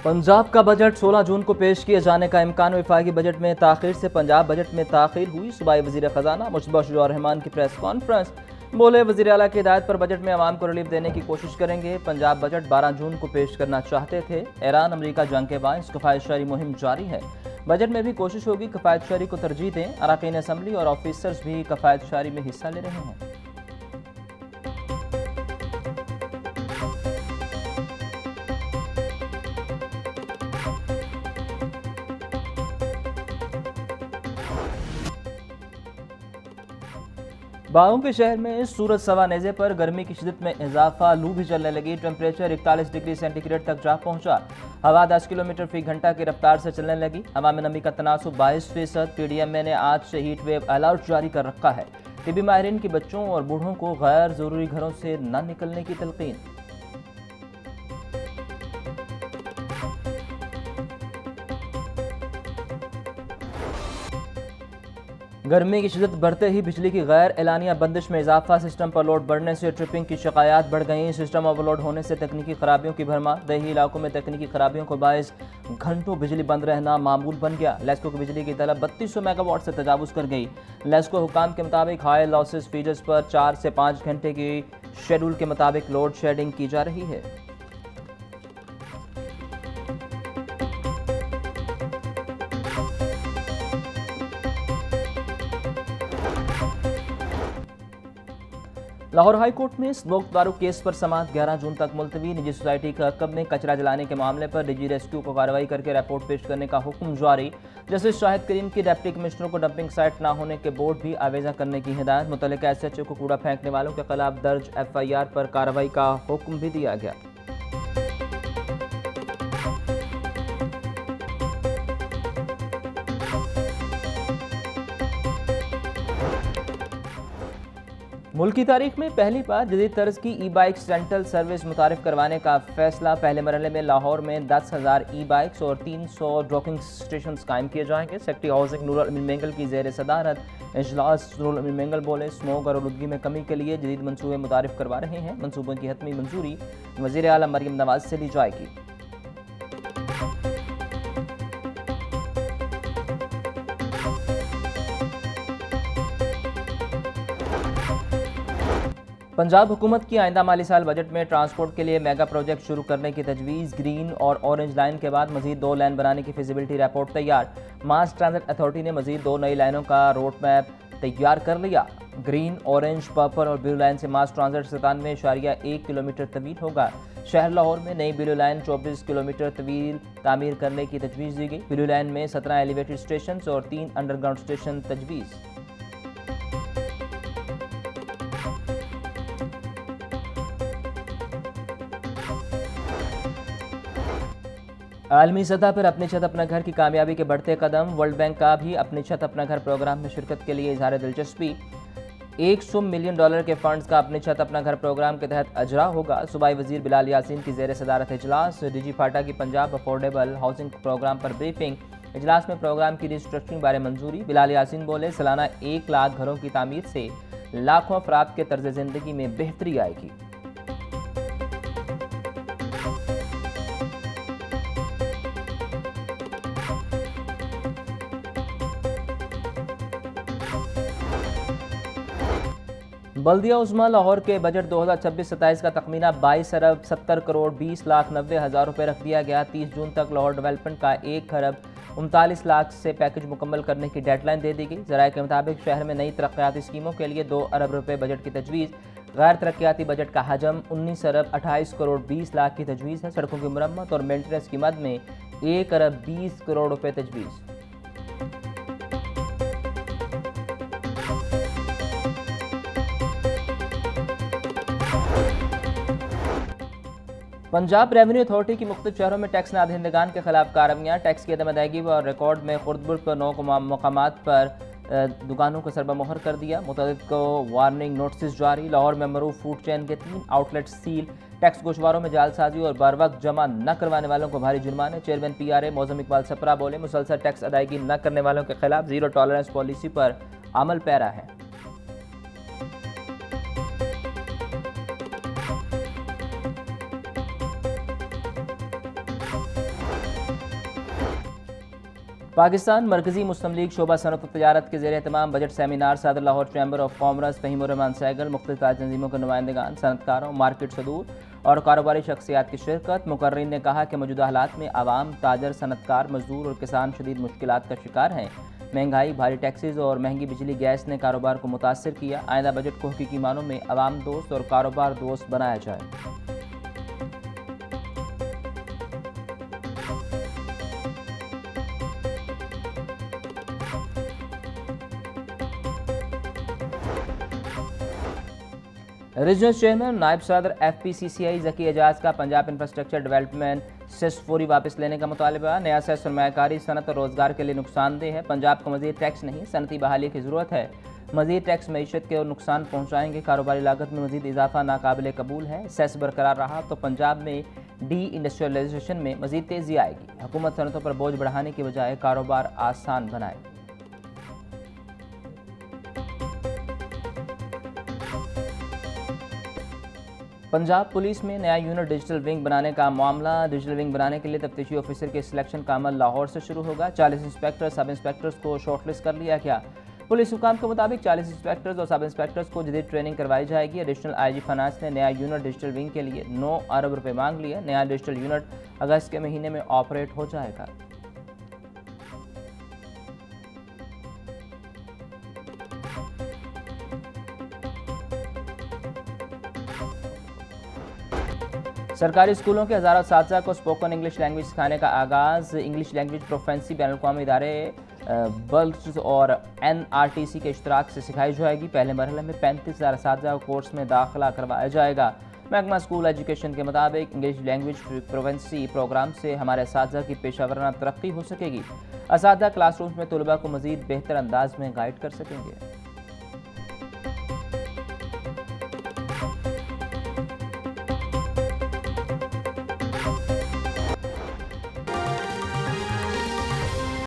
पंजाब का बजट 16 जून को पेश किए जाने का इम्कान। वफाकी बजट में ताखीर से पंजाब बजट में ताखीर हुई। सूबाई वज़ीर ख़जाना मुशतबा शुजा रहमान की प्रेस कॉन्फ्रेंस। बोले वज़ीर आला की हिदायत पर बजट में आवाम को रिलीफ देने की कोशिश करेंगे। पंजाब बजट 12 जून को पेश करना चाहते थे। ईरान अमरीका जंग के बायस किफ़ायतशारी मुहिम जारी है। बजट में भी कोशिश होगी किफ़ायतशारी को तरजीह दें। अरकान असम्बली और ऑफिसर्स भी किफ़ायतशारी में हिस्सा ले रहे हैं। बागों के शहर में सूरज सवा नेज़े पर गर्मी की शिदत में इजाफा। लू भी चलने लगी। टेम्परेचर 41 डिग्री सेंटीग्रेड तक जा पहुंचा। हवा 10 किलोमीटर फी घंटा की रफ्तार से चलने लगी। हवा में नमी का तनासुब 22%। PDMA ने आज से हीट वेव अलर्ट जारी कर रखा है। तिबी माहिरीन की बच्चों और बूढ़ों को गैर जरूरी घरों से न निकलने की तलकीन। गर्मी की शिदत बढ़ते ही बिजली की गैर एलानिया बंदिश में इजाफा। सिस्टम पर लोड बढ़ने से ट्रिपिंग की शिकायत बढ़ गई। सिस्टम ओवरलोड होने से तकनीकी खराबियों की भरमार। देही इलाकों में तकनीकी खराबियों को बायस घंटों बिजली बंद रहना मामूल बन गया। लेस्को की बिजली की तलब 3200 मेगावाट से तजावुज कर गई। लेस्को हुकाम के मुताबिक हाई लॉसेस फीडर्स पर 4 से 5 घंटे की शेड्यूल के मुताबिक लोड शेडिंग की जा रही है। लाहौर हाई कोर्ट में स्मोक दारू केस पर समाअत 11 जून तक मुलतवी। निजी सोसाइटी का हक़ में कचरा जलाने के मामले पर डीजी रेस्क्यू को कार्रवाई करके रिपोर्ट पेश करने का हुक्म जारी। जस्टिस शाहिद करीम की डिप्टी कमिश्नरों को डंपिंग साइट न होने के बोर्ड भी आवेजा करने की हिदायत। मुतल्लिका SHO को कूड़ा फेंकने वालों के खिलाफ दर्ज FIR पर कार्रवाई का हुक्म भी दिया गया। मुल्क की तारीख में पहली बार जदीद तर्ज की ई-बाइक्स रेंटल सर्विस मुतारिफ करवाने का फैसला। पहले मरहले में लाहौर में 10,000 ई-बाइक्स और 300 डॉकिंग स्टेशन कायम किए जाएंगे। सेक्रेटरी हाउसिंग नूरुल अमीन मेंगल की ज़ेर सदारत इजलास। नूरुल अमीन मेंगल बोले स्मोक और आलूदगी में कमी के लिए जदीद मनसूबे मुतारिफ करवा रहे हैं। मनसूबों की हतमी मंजूरी वज़ीर आला मरियम नवाज से ली जाएगी। पंजाब हुकूमत की आइंदा माली साल बजट में ट्रांसपोर्ट के लिए मेगा प्रोजेक्ट शुरू करने की तजवीज़। ग्रीन और ऑरेंज लाइन के बाद मजीद 2 लाइन बनाने की फिजिबिलिटी रिपोर्ट तैयार। मास ट्रांजिट अथॉरिटी ने मजीद 2 नई लाइनों का रोड मैप तैयार कर लिया। ग्रीन, ऑरेंज, पर्पल और ब्लू लाइन से मास ट्रांजिट 97.1 किलोमीटर तवील होगा। शहर लाहौर में नई ब्लू लाइन 24 किलोमीटर तवील तामीर करने की तजवीज़ दी गई। ब्लू लाइन में 17 एलिवेटेड स्टेशन और 3 अंडरग्राउंड स्टेशन तजवीज़। आलमी सतह पर अपनी छत अपना घर की कामयाबी के बढ़ते कदम। वर्ल्ड बैंक का भी अपनी छत अपना घर प्रोग्राम में शिरकत के लिए इजहार दिलचस्पी। $100 मिलियन के फंड्स का अपनी छत अपना घर प्रोग्राम के तहत अजरा होगा। सूबाई वजीर बिलाल यासीन की ज़ेर सदारत इजलास। DG फाटा की पंजाब अफोर्डेबल हाउसिंग प्रोग्राम पर ब्रीफिंग। इजलास में प्रोग्राम की रिस्ट्रक्चरिंग बारे मंजूरी। बिलाल यासीन बोले सालाना 1 लाख घरों की तामीर से लाखों अफराद के तर्ज ज़िंदगी में बेहतरी आएगी। बल्दिया उस्मा लाहौर के बजट 2026-27 का तखमीना 22 अरब 70 करोड़ 20 लाख 90 हज़ार रुपये रख दिया गया। 30 जून तक लाहौर डेवलपमेंट का 1 अरब 39 लाख से पैकेज मुकम्मल करने की डेडलाइन दे दी गई। ज़राए के मुताबिक शहर में नई तरक्याती स्कीमों के लिए 2 अरब रुपये बजट की तजवीज़। गैर तरक्याती बजट का हजम 19 अरब 28 करोड़ 20 लाख की तजवीज़ है। सड़कों की मरम्मत और मेंटेनेंस की मद में 1 अरब 20 करोड़ रुपये तजवीज़। पंजाब रेवेन्यू अथॉरिटी की मुख्तलिफ शहरों में टैक्स नादहिंदगान के खिलाफ कार्रवाइयाँ। टैक्स की अदम अदायगी और रिकॉर्ड में खुर्दबुर्द पर 9 मकामात पर दुकानों को सरबमोहर कर दिया। मुतअद्दिद को वार्निंग नोटिस जारी। लाहौर में मरूफ फूड चेन के 3 आउटलेट सील। टैक्स गोशवारों में जालसाजी और बर वक्त जमा न करवाने वालों को भारी जुर्माने। चेयरमैन PRA मौजम इकबाल सपरा बोले मुसलसल टैक्स अदायगी न करने वालों के खिलाफ जीरो टॉलरेंस पॉलिसी पर अमल पैरा है। पाकिस्तान मरकजी मुस्लिम लीग शोबा सनत व तजारत के ज़ेर एहतमाम बजट सेमिनार सदर Lahore chamber of commerce Fahimurrahman Sehgal मुख्तलिफ तंजीमों के नुमाइंदगान सनतकारों मार्केट सदूर और कारोबारी शख्सियात की शिरकत। मुकर्रिन ने कहा कि मौजूदा हालात में आवाम ताजर सनतकार मजदूर और किसान शदीद मुश्किलात का शिकार हैं। महंगाई भारी टैक्सेस और महंगी बिजली गैस ने कारोबार को मुतासर किया। आइंदा बजट को हकीकी मानों में आवाम दोस्त और कारोबार दोस्त बनाया जाए। रीजनल चेयरमैन नायब सदर FPCCI ज़की एजाज का पंजाब इंफ्रास्ट्रक्चर डेवलपमेंट सेस फौरी वापस लेने का मुतालबा। नया सेस सरमायाकारी सनत और रोज़गार के लिए नुकसानदेह है। पंजाब को मज़ीद टैक्स नहीं सनती बहाली की ज़रूरत है। मज़ीद टैक्स मईशत के और नुकसान पहुँचाएंगे। कारोबारी लागत में मज़ीद इजाफा नाकाबिले कबूल है। सेस बरकरार रहा तो पंजाब में डी इंडस्ट्रियलाइजेशन में मज़ीद तेज़ी आएगी। हुकूमत सनतों पर बोझ बढ़ाने की बजाय कारोबार आसान बनाएगी। पंजाब पुलिस में नया यूनिट डिजिटल विंग बनाने का मामला। डिजिटल विंग बनाने के लिए तफ्तीशी ऑफिसर के सिलेक्शन का अमल लाहौर से शुरू होगा। 40 इंस्पेक्टर सब इंस्पेक्टर्स को शॉर्टलिस्ट कर लिया गया। पुलिस हुकाम के मुताबिक 40 इंस्पेक्टर्स और सब इंस्पेक्टर्स को जदीद ट्रेनिंग करवाई जाएगी। एडिशनल IG फाइनेंस ने नया यूनिट डिजिटल विंग के लिए 9 अरब रुपये मांग लिया। नया डिजिटल यूनिट अगस्त के महीने में ऑपरेट हो जाएगा। सरकारी स्कूलों के हज़ारों साथिया को स्पोकन इंग्लिश लैंग्वेज सिखाने का आगाज़। इंग्लिश लैंग्वेज प्रोफेंसी बैनुल अक़वामी इदारे बल्स और NRTC के इश्तराक से सिखाई जाएगी। पहले मरहले में 35,000 साथिया को कोर्स में दाखिला करवाया जाएगा। महकमा स्कूल एजुकेशन के मुताबिक इंग्लिश लैंग्वेज प्रोफेंसी प्रोग्राम से हमारे साथिया की पेशावराना तरक्की हो सकेगी। असातिज़ा क्लासरूम में तलबा को मज़ीद बेहतर अंदाज में गाइड कर सकेंगे।